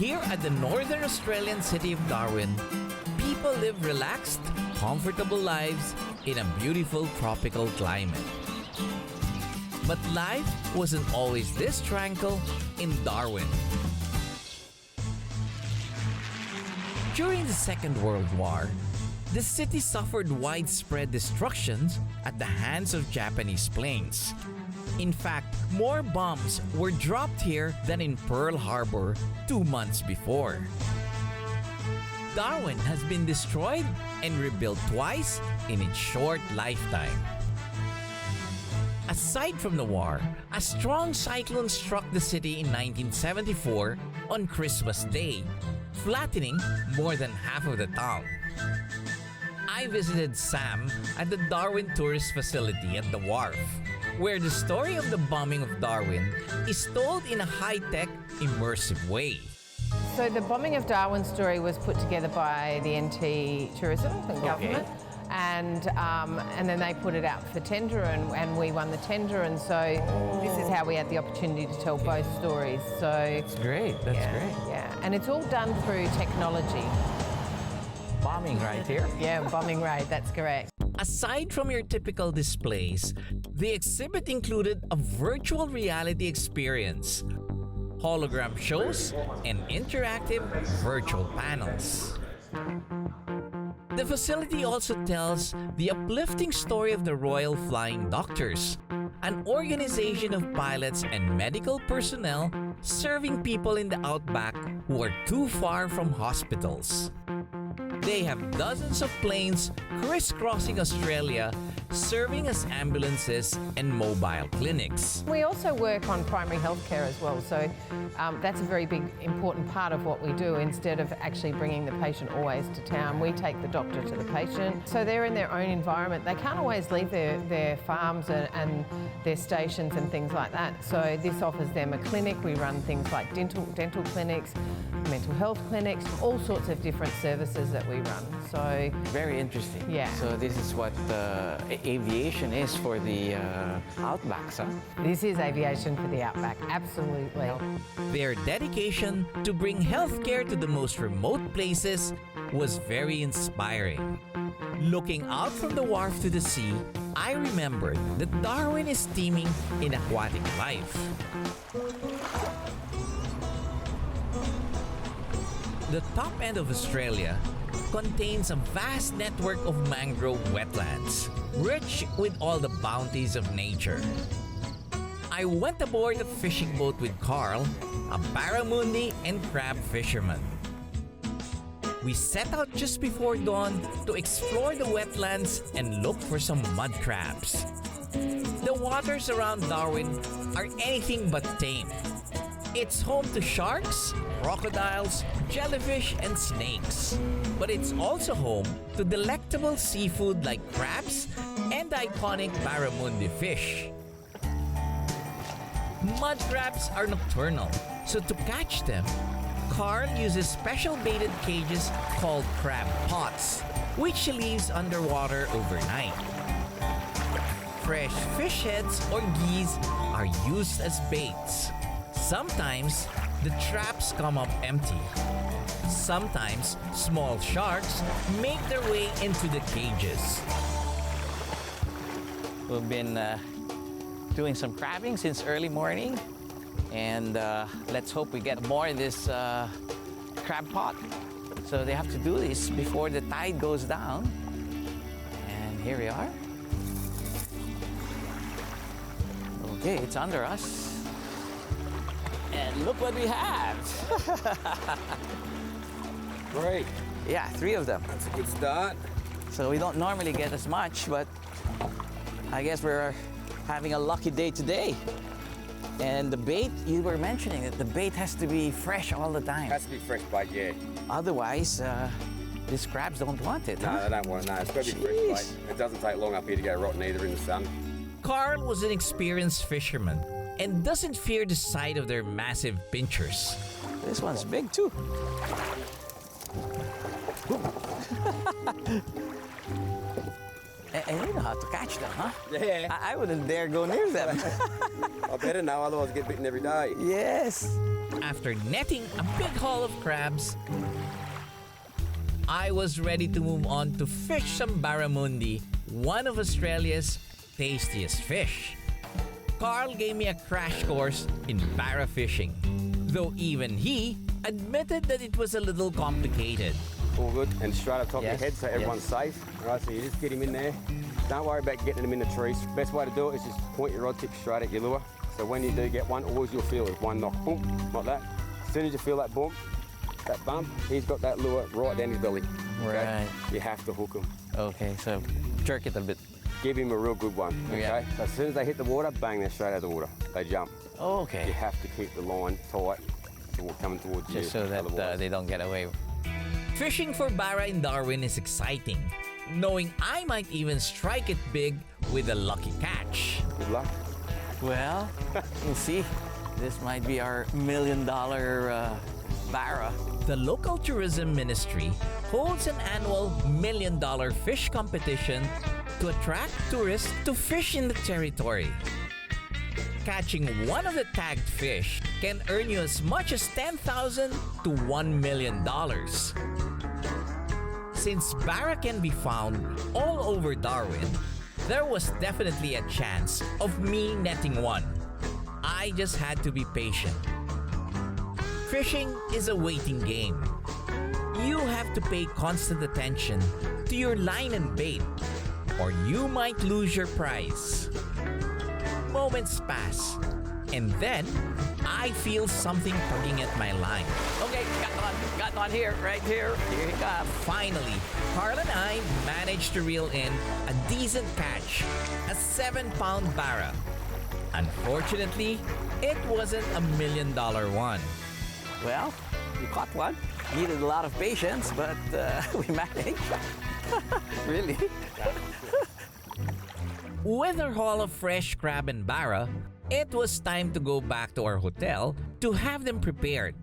Here at the northern Australian city of Darwin, people live relaxed, comfortable lives in a beautiful tropical climate. But life wasn't always this tranquil in Darwin. During the Second World War, the city suffered widespread destructions at the hands of Japanese planes. In fact, more bombs were dropped here than in Pearl Harbor 2 months before. Darwin has been destroyed and rebuilt twice in its short lifetime. Aside from the war, a strong cyclone struck the city in 1974 on Christmas Day, flattening more than half of the town. I visited Sam at the Darwin Tourist Facility at the Wharf, where the story of the bombing of Darwin is told in a high-tech, immersive way. So the bombing of Darwin story was put together by the NT Tourism, the government, and then they put it out for tender, and we won the tender, and so this is how we had the opportunity to tell both stories. So That's great. That's great. Yeah, and it's all done through technology. Bombing right here. Yeah, bombing raid. That's correct. Aside from your typical displays, the exhibit included a virtual reality experience, hologram shows, and interactive virtual panels. The facility also tells the uplifting story of the Royal Flying Doctors, an organization of pilots and medical personnel serving people in the outback who are too far from hospitals. They have dozens of planes crisscrossing Australia, serving as ambulances and mobile clinics. We also work on primary health care as well, so that's a very big, important part of what we do. Instead of actually bringing the patient always to town, we take the doctor to the patient. So they're in their own environment. They can't always leave their farms and their stations and things like that. So this offers them a clinic. We run things like dental clinics, mental health clinics, all sorts of different services that we run. So very interesting. Yeah. So this is what aviation is for the outbacks, huh? This is aviation for the outback, absolutely. Their dedication to bring healthcare to the most remote places was very inspiring. Looking out from the wharf to the sea, I remembered that Darwin is teeming in aquatic life. The top end of Australia contains a vast network of mangrove wetlands, rich with all the bounties of nature. I went aboard a fishing boat with Carl, a barramundi and crab fisherman. We set out just before dawn to explore the wetlands and look for some mud crabs. The waters around Darwin are anything but tame. It's home to sharks, crocodiles, jellyfish, and snakes. But it's also home to delectable seafood like crabs and iconic barramundi fish. Mud crabs are nocturnal, so to catch them, Carl uses special baited cages called crab pots, which he leaves underwater overnight. Fresh fish heads or geese are used as baits. Sometimes, the traps come up empty. Sometimes, small sharks make their way into the cages. We've been doing some crabbing since early morning, and let's hope we get more in this crab pot. So they have to do this before the tide goes down. And here we are. Okay, it's under us. And look what we have! Great. Yeah, 3 of them. That's a good start. So we don't normally get as much, but I guess we're having a lucky day today. And the bait, you were mentioning that the bait has to be fresh all the time. Has to be fresh bait, yeah. Otherwise, these crabs don't want it. No, huh? they don't want it. No, it's got to be fresh bait. It doesn't take long up here to go rotten either in the sun. Carl was an experienced fisherman and doesn't fear the sight of their massive pinchers. This one's big too. And you know how to catch them, huh? Yeah. I wouldn't dare go near them. I better know, otherwise I get bitten every day. Yes. After netting a big haul of crabs, I was ready to move on to fish some barramundi, one of Australia's tastiest fish. Carl gave me a crash course in barra fishing, though even he admitted that it was a little complicated. All good. And straight up top Yes, of your head so everyone's safe. All right, so you just get him in there. Don't worry about getting him in the trees. Best way to do it is just point your rod tip straight at your lure. So when you do get one, all you'll feel is one knock, boom, like that. As soon as you feel that boom, that bump, he's got that lure right down his belly. Okay? Right. You have to hook him. Okay, so jerk it a bit. Give him a real good one, okay? Yeah. So as soon as they hit the water, bang, they're straight out of the water. They jump. You Okay. have to keep the line tight coming towards you. Just so that otherwise. they don't get away. Fishing for barra in Darwin is exciting, knowing I might even strike it big with a lucky catch. Good luck. Well, you see, this might be our $1 million barra. The local tourism ministry holds an annual $1 million fish competition to attract tourists to fish in the territory. Catching one of the tagged fish can earn you as much as $10,000 to $1 million. Since barra can be found all over Darwin, there was definitely a chance of me netting one. I just had to be patient. Fishing is a waiting game. You have to pay constant attention to your line and bait, or you might lose your prize. Moments pass, and then I feel something tugging at my line. Okay, got one here, right here. Here you go. Finally, Carl and I managed to reel in a decent catch, a 7-pound barra. Unfortunately, it wasn't a $1 million one. Well, we caught one. Needed a lot of patience, but we managed. Really? With our haul of fresh crab and barra, it was time to go back to our hotel to have them prepared.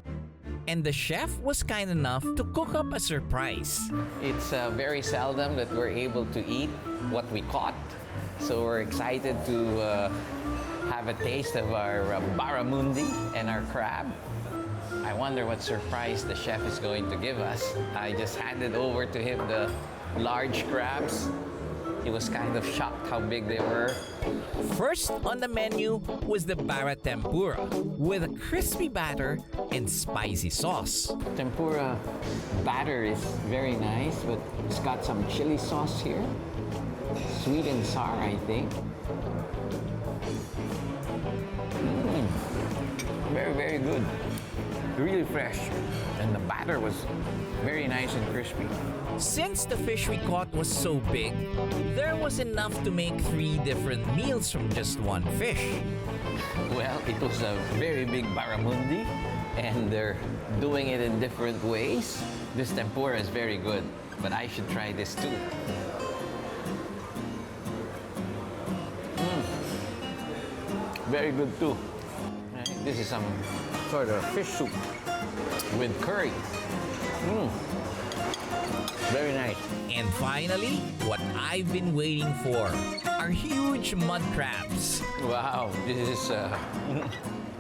And the chef was kind enough to cook up a surprise. It's very seldom that we're able to eat what we caught. So we're excited to have a taste of our barramundi and our crab. I wonder what surprise the chef is going to give us. I just handed over to him the large crabs. He was kind of shocked how big they were. First on the menu was the barra tempura with a crispy batter and spicy sauce. Tempura batter is very nice, but it's got some chili sauce here. Sweet and sour, I think. Very, very good. Really fresh. And the batter was very nice and crispy. Since the fish we caught was so big, there was enough to make 3 different meals from just one fish. Well, it was a very big barramundi, and they're doing it in different ways. This tempura is very good, but I should try this too. Very good too. This is some sort of fish soup with curry. Very nice. And finally, what I've been waiting for, are huge mud crabs. Wow, this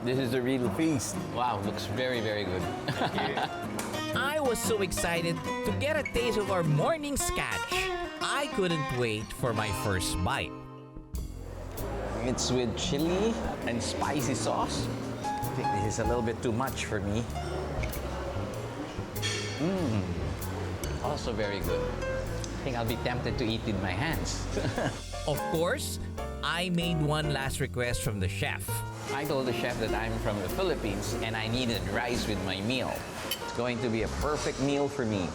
is a real feast. Wow, looks very, very good. I was so excited to get a taste of our morning's catch. I couldn't wait for my first bite. It's with chili and spicy sauce. I think this is a little bit too much for me. Also very good. I think I'll be tempted to eat with my hands. Of course, I made one last request from the chef. I told the chef that I'm from the Philippines and I needed rice with my meal. It's going to be a perfect meal for me.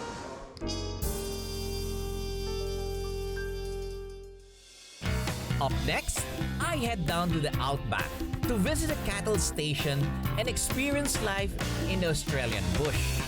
Up next, I head down to the outback to visit a cattle station and experience life in the Australian bush.